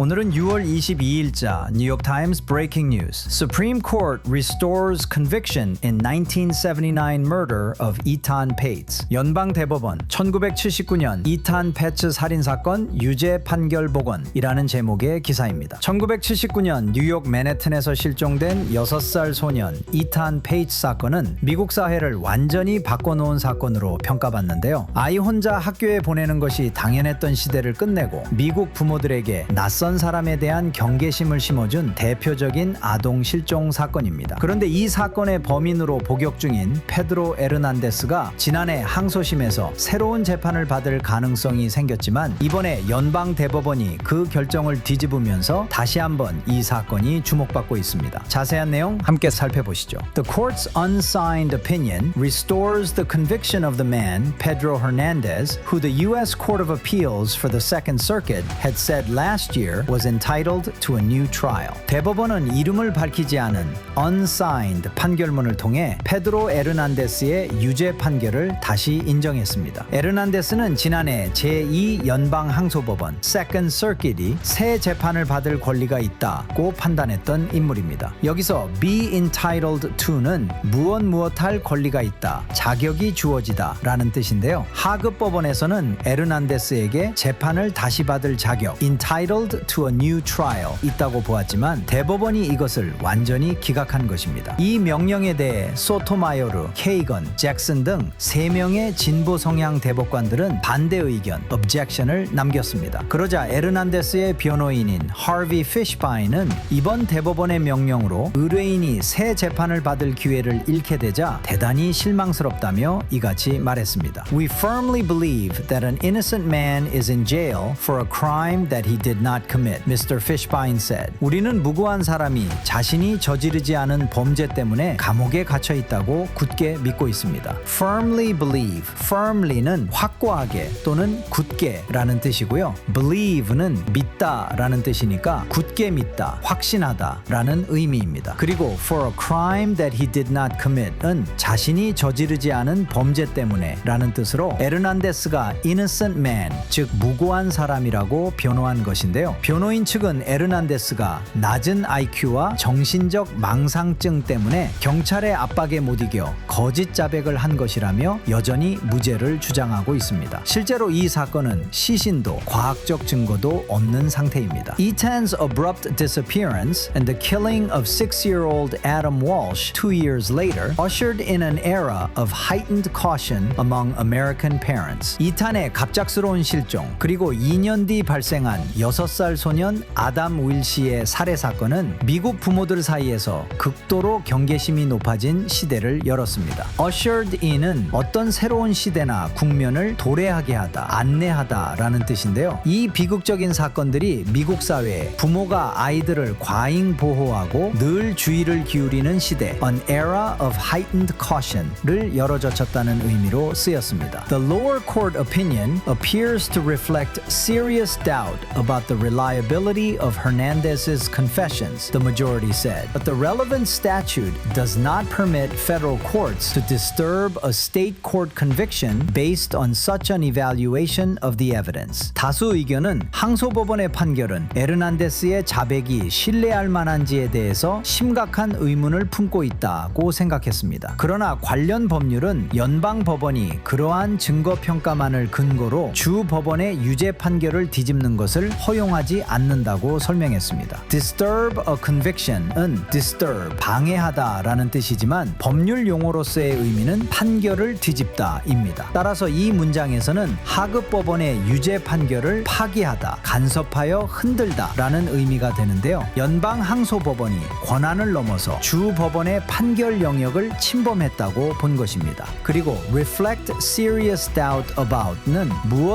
오늘은 6월 22일자 뉴욕 타임스 브레이킹 뉴스. Supreme Court restores conviction in 1979 murder of Etan Patz. 연방 대법원 1979년 이탄 패츠 살인 사건 유죄 판결 복원이라는 제목의 기사입니다. 1979년 뉴욕 맨해튼에서 실종된 6살 소년 이탄 페이츠 사건은 미국 사회를 완전히 바꿔놓은 사건으로 평가받는데요. 아이 혼자 학교에 보내는 것이 당연했던 시대를 끝내고 미국 부모들에게 낯선 사람에 대한 경계심을 심어준 대표적인 아동 실종 사건입니다. 그런데 이 사건의 범인으로 복역 중인 페드로 에르난데스가 지난해 항소심에서 새로운 재판을 받을 가능성이 생겼지만 이번에 연방 대법원이 그 결정을 뒤집으면서 다시 한번 이 사건이 주목받고 있습니다. 자세한 내용 함께 살펴보시죠. The court's unsigned opinion restores the conviction of the man, Pedro Hernandez, who the U.S. Court of Appeals for the Second Circuit had said last year was entitled to a new trial. 대법원은 이름을 밝히지 않은 unsigned 판결문을 통해 페드로 에르난데스의 유죄 판결을 다시 인정했습니다. 에르난데스는 지난해 제2 연방 항소법원 Second Circuit이 새 재판을 받을 권리가 있다고 판단했던 인물입니다. 여기서 be entitled to는 무엇할 권리가 있다, 자격이 주어지다 라는 뜻인데요. 하급 법원에서는 에르난데스에게 재판을 다시 받을 자격 entitled to a new trial 있다고 보았지만 대법원이 이것을 완전히 기각한 것입니다. 이 명령에 대해 소토마요르, 케이건, 잭슨 등 3명의 진보 성향 대법관들은 반대 의견 objection을 남겼습니다. 그러자 에르난데스의 변호인인 하비 피쉬바인은 이번 대법원의 명령으로 의뢰인이 새 재판을 받을 기회를 잃게 되자 대단히 실망스럽다며 이같이 말했습니다. We firmly believe that an innocent man is in jail for a crime that he did not commit, Mr. Fishbein said. 우리는 무고한 사람이 자신이 저지르지 않은 범죄 때문에 감옥에 갇혀 있다고 굳게 믿고 있습니다. Firmly believe, firmly는 확고하게 또는 굳게라는 뜻이고요. believe는 믿다라는 뜻이니까 굳게 믿다, 확신하다라는 의미입니다. 그리고 for a crime that he did not commit은 자신이 저지르지 않은 범죄 때문에라는 뜻으로 에르난데스가 innocent man, 즉 무고한 사람이라고 변호한 것인데요. 변호인 측은 에르난데스가 낮은 IQ와 정신적 망상증 때문에 경찰의 압박에 못 이겨 거짓 자백을 한 것이라며 여전히 무죄를 주장하고 있습니다. 실제로 이 사건은 시신도 과학적 증거도 없는 상태입니다. Etan's abrupt disappearance and the killing of 6-year-old Adam Walsh 2 years later ushered in an era of heightened caution among American parents. 이탄의 갑작스러운 실종 그리고 2년 뒤 발생한 6살 소년 아담 윌시의 살해 사건은 미국 부모들 사이에서 극도로 경계심이 높아진 시대를 열었습니다. Ushered in은 어떤 새로운 시대나 국면을 도래하게 하다, 안내하다 라는 뜻인데요. 이 비극적인 사건들이 미국 사회에 부모가 아이들을 과잉 보호하고 늘 주의를 기울이는 시대, an era of heightened caution를 열어젖혔다는 의미로 쓰였습니다. The lower court opinion appears to reflect serious doubt about the reliability of Hernandez's confessions, the majority said. But the relevant statute does not permit federal courts to disturb a state court conviction based on such an evaluation of the evidence. 다수 의견은 항소법원의 판결은 에르난데스의 자백이 신뢰할 만한지에 대해서 심각한 의문을 품고 있다고 생각했습니다. 그러나 관련 법률은 연방 법원이 그러한 증거 평가만을 근거로 주 법원의 유죄 판결을 뒤집는 것을 허용하지 않는다고 설명했습니다. Disturb a conviction은 disturb, 방해하다 라는 뜻이지만 법률 용어로서의 의미는 판결을 뒤집다입니다. 따라서 이 문장에서는 하급 법원의 유죄 판결을 파기하다, 간섭하여 흔들다 라는 의미가 되는데요. 연방 항소법원이 권한을 넘어서 주 법원의 판결 영역을 침범했다고 본 것입니다. 그리고 reflect serious doubt about는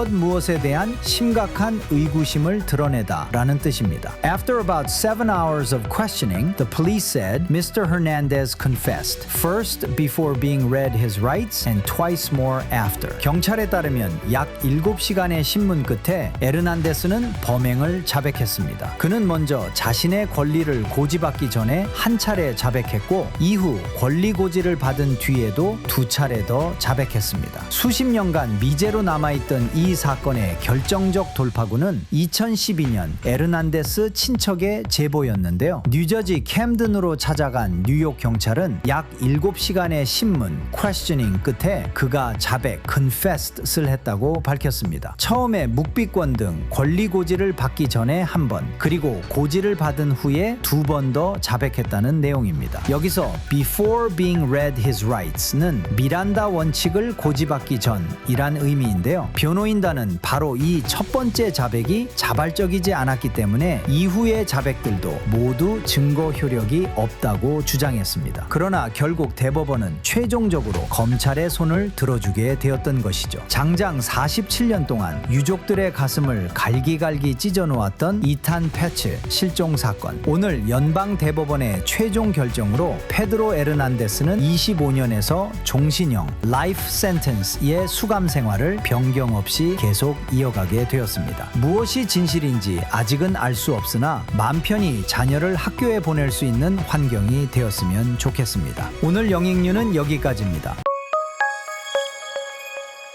무엇에 대한 심각한 의구심을 드러내다 라는 뜻입니다. After about 7 hours of questioning, the police said Mr. Hernandez confessed, first before being read his rights and twice more after. 경찰에 따르면 약 7시간의 신문 끝에 에르난데스는 범행을 자백했습니다. 그는 먼저 자신의 권리를 고지받기 전에 한 차례 자백했고 이후 권리 고지를 받은 뒤에도 2차례 더 자백했습니다. 수십 년간 미제로 남아있던 이 사건의 결정적 돌파구는 2012년 2015년 에르난데스 친척의 제보였는데요. 뉴저지 캠든으로 찾아간 뉴욕 경찰은 약 7시간의 신문 퀘스처닝 끝에 그가 자백 confessed을 했다고 밝혔습니다. 처음에 묵비권 등 권리 고지를 받기 전에 한 번, 그리고 고지를 받은 후에 2번 더 자백했다는 내용입니다. 여기서 before being read his rights는 미란다 원칙을 고지받기 전이란 의미인데요. 변호인단은 바로 이 첫 번째 자백이 자발적이지 않았기 때문에 이후의 자백들도 모두 증거 효력이 없다고 주장했습니다. 그러나 결국 대법원은 최종적으로 검찰의 손을 들어주게 되었던 것이죠. 장장 47년 동안 유족들의 가슴을 갈기갈기 찢어놓았던 이탄 패츠 실종 사건. 오늘 연방 대법원의 최종 결정으로 페드로 에르난데스는 25년에서 종신형 라이프 센텐스의 수감 생활을 변경 없이 계속 이어가게 되었습니다. 무엇이 진실인지 아직은 알 수 없으나 맘 편히 자녀를 학교에 보낼 수 있는 환경이 되었으면 좋겠습니다. 오늘 영익뉴는 여기까지입니다.